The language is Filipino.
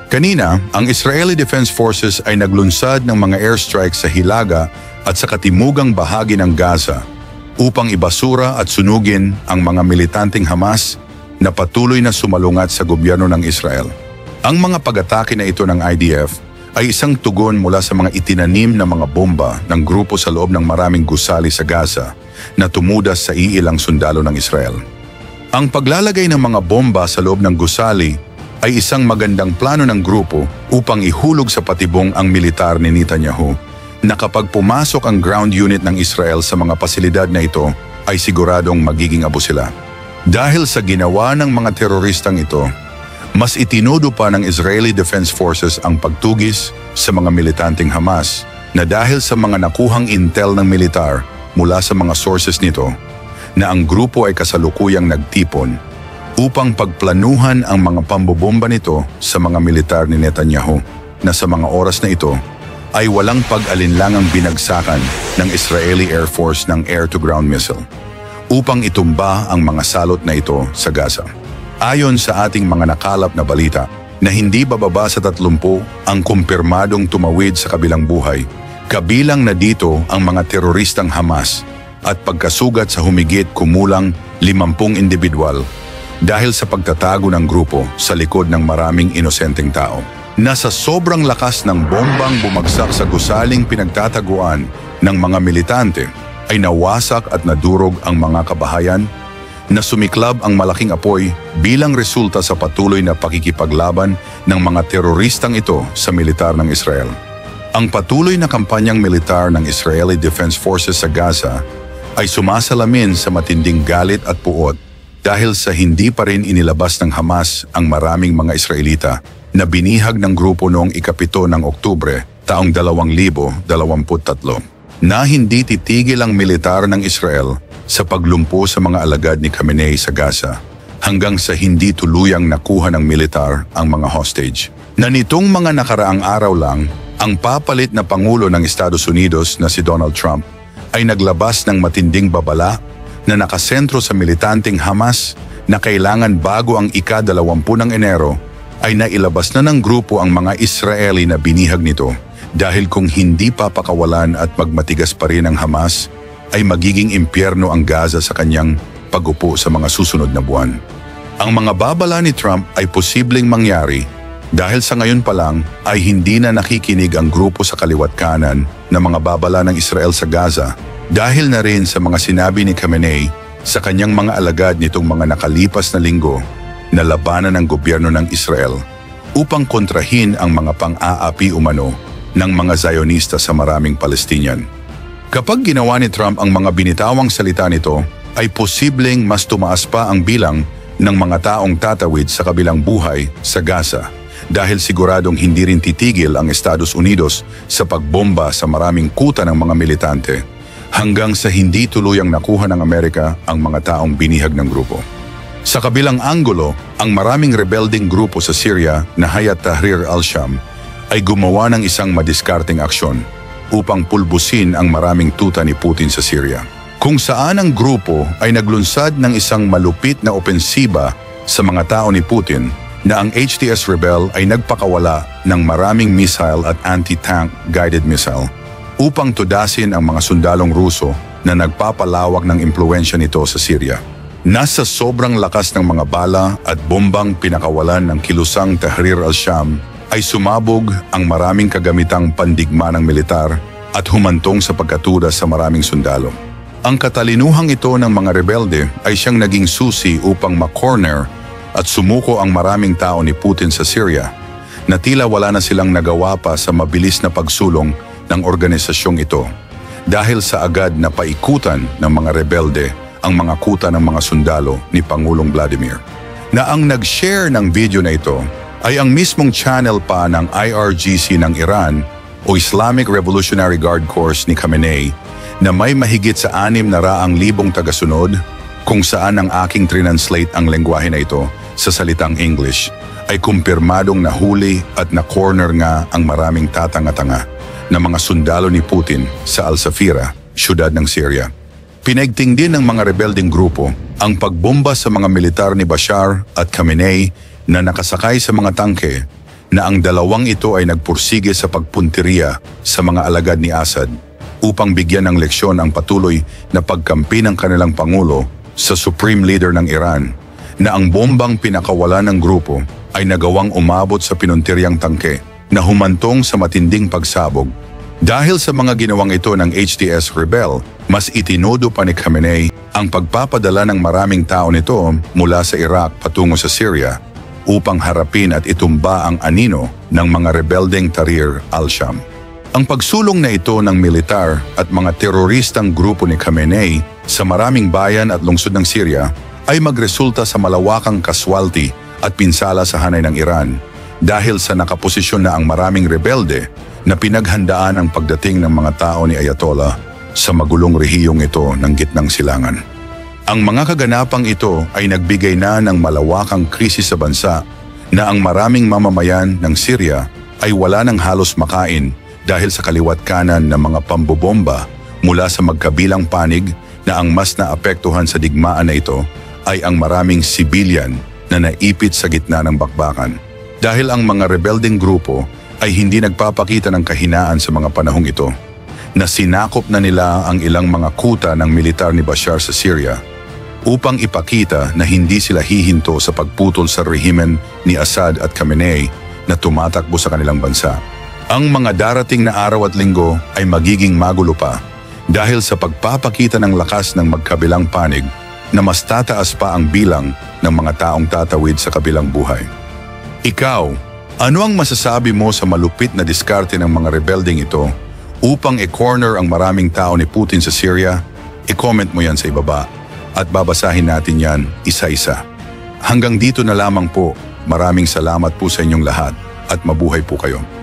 Kanina, ang Israeli Defense Forces ay naglunsad ng mga airstrike sa Hilaga at sa katimugang bahagi ng Gaza upang ibasura at sunugin ang mga militanteng Hamas na patuloy na sumalungat sa gobyerno ng Israel. Ang mga pag-atake na ito ng IDF ay isang tugon mula sa mga itinanim na mga bomba ng grupo sa loob ng maraming gusali sa Gaza na tumudas sa iilang sundalo ng Israel. Ang paglalagay ng mga bomba sa loob ng gusali ay isang magandang plano ng grupo upang ihulog sa patibong ang militar ni Netanyahu na kapag pumasok ang ground unit ng Israel sa mga pasilidad na ito ay siguradong magiging abo sila. Dahil sa ginawa ng mga teroristang ito, mas itinudo pa ng Israeli Defense Forces ang pagtugis sa mga militanteng Hamas na dahil sa mga nakuhang intel ng militar mula sa mga sources nito na ang grupo ay kasalukuyang nagtipon upang pagplanuhan ang mga pambobomba nito sa mga militar ni Netanyahu na sa mga oras na ito ay walang pag-alinlangang binagsakan ng Israeli Air Force ng air-to-ground missile upang itumba ang mga salot na ito sa Gaza. Ayon sa ating mga nakalap na balita na hindi bababa sa 30 ang kumpirmadong tumawid sa kabilang buhay, kabilang na dito ang mga teroristang Hamas at pagkasugat sa humigit kumulang 50 individual dahil sa pagtatago ng grupo sa likod ng maraming inosenteng tao. Nasa sobrang lakas ng bombang bumagsak sa gusaling pinagtataguan ng mga militante ay nawasak at nadurog ang mga kabahayan na sumiklab ang malaking apoy bilang resulta sa patuloy na pakikipaglaban ng mga teroristang ito sa militar ng Israel. Ang patuloy na kampanyang militar ng Israeli Defense Forces sa Gaza ay sumasalamin sa matinding galit at puot dahil sa hindi pa rin inilabas ng Hamas ang maraming mga Israelita na binihag ng grupo noong ika-7 ng Oktubre taong 2023 na hindi titigil ang militar ng Israel sa paglumpo sa mga alagad ni Khamenei sa Gaza hanggang sa hindi tuluyang nakuha ng militar ang mga hostage. Na nitong mga nakaraang araw lang, ang papalit na Pangulo ng Estados Unidos na si Donald Trump ay naglabas ng matinding babala na nakasentro sa militanteng Hamas na kailangan bago ang ika-20 ng Enero ay nailabas na ng grupo ang mga Israeli na binihag nito dahil kung hindi papakawalan at magmatigas pa rin ang Hamas ay magiging impyerno ang Gaza sa kanyang pag-upo sa mga susunod na buwan. Ang mga babala ni Trump ay posibleng mangyari dahil sa ngayon pa lang ay hindi na nakikinig ang grupo sa kaliwat kanan na mga babala ng Israel sa Gaza dahil na rin sa mga sinabi ni Khamenei sa kanyang mga alagad nitong mga nakalipas na linggo na labanan ng gobyerno ng Israel upang kontrahin ang mga pang-aapi umano ng mga Zionista sa maraming Palestinian. Kapag ginawa ni Trump ang mga binitawang salita nito, ay posibleng mas tumaas pa ang bilang ng mga taong tatawid sa kabilang buhay sa Gaza dahil siguradong hindi rin titigil ang Estados Unidos sa pagbomba sa maraming kuta ng mga militante hanggang sa hindi tuluyang nakuha ng Amerika ang mga taong binihag ng grupo. Sa kabilang anggulo, ang maraming rebelding grupo sa Syria na Hayat Tahrir al-Sham ay gumawa ng isang madiskarteng aksyon upang pulbusin ang maraming tuta ni Putin sa Syria, kung saan ang grupo ay naglunsad ng isang malupit na opensiba sa mga tao ni Putin na ang HTS rebel ay nagpakawala ng maraming missile at anti-tank guided missile upang tudasin ang mga sundalong Ruso na nagpapalawak ng impluensya nito sa Syria. Nasa sobrang lakas ng mga bala at bombang pinakawalan ng kilusang Tahrir al-Sham ay sumabog ang maraming kagamitang pandigma ng militar at humantong sa pagkatuda sa maraming sundalo. Ang katalinuhang ito ng mga rebelde ay siyang naging susi upang ma-corner at sumuko ang maraming tao ni Putin sa Syria na tila wala na silang nagawa pa sa mabilis na pagsulong ng organisasyong ito dahil sa agad na paikutan ng mga rebelde ang mga kuta ng mga sundalo ni Pangulong Vladimir. Na ang nag-share ng video na ito ay ang mismong channel pa ng IRGC ng Iran o Islamic Revolutionary Guard Corps ni Khamenei na may mahigit sa 600,000 tagasunod kung saan ang aking translate ang lengguwahe na ito sa salitang English ay kumpirmadong nahuli at na-corner nga ang maraming tatanga-tanga na mga sundalo ni Putin sa Al-Safira, syudad ng Syria. Pinagting din ng mga rebelding grupo ang pagbomba sa mga militar ni Bashar at Khamenei na nakasakay sa mga tangke na ang dalawang ito ay nagpursige sa pagpunteriya sa mga alagad ni Assad upang bigyan ng leksyon ang patuloy na pagkampi ng kanilang Pangulo sa Supreme Leader ng Iran na ang bombang pinakawala ng grupo ay nagawang umabot sa pinuntiryang tangke na humantong sa matinding pagsabog. Dahil sa mga ginawang ito ng HTS rebel, mas itinodo pa ni Khamenei ang pagpapadala ng maraming tao nito mula sa Iraq patungo sa Syria upang harapin at itumba ang anino ng mga rebeldeng Tahrir al-Sham. Ang pagsulong na ito ng militar at mga teroristang grupo ni Khamenei sa maraming bayan at lungsod ng Syria ay magresulta sa malawakang kaswalti at pinsala sa hanay ng Iran dahil sa nakaposisyon na ang maraming rebelde na pinaghandaan ang pagdating ng mga tao ni Ayatollah sa magulong rehiyong ito ng gitnang silangan. Ang mga kaganapang ito ay nagbigay na ng malawakang krisis sa bansa na ang maraming mamamayan ng Syria ay wala ng halos makain dahil sa kaliwat kanan ng mga pambobomba mula sa magkabilang panig na ang mas naapektuhan sa digmaan na ito ay ang maraming sibilyan na naipit sa gitna ng bakbakan. Dahil ang mga rebeldeng grupo ay hindi nagpapakita ng kahinaan sa mga panahong ito, na sinakop na nila ang ilang mga kuta ng militar ni Bashar sa Syria upang ipakita na hindi sila hihinto sa pagputol sa rehimen ni Assad at Khamenei na tumatakbo sa kanilang bansa. Ang mga darating na araw at linggo ay magiging magulo pa dahil sa pagpapakita ng lakas ng magkabilang panig na mas tataas pa ang bilang ng mga taong tatawid sa kabilang buhay. Ikaw, ano ang masasabi mo sa malupit na diskarte ng mga rebelding ito upang i-corner ang maraming tao ni Putin sa Syria? I-comment mo yan sa ibaba at babasahin natin yan isa-isa. Hanggang dito na lamang po. Maraming salamat po sa inyong lahat at mabuhay po kayo.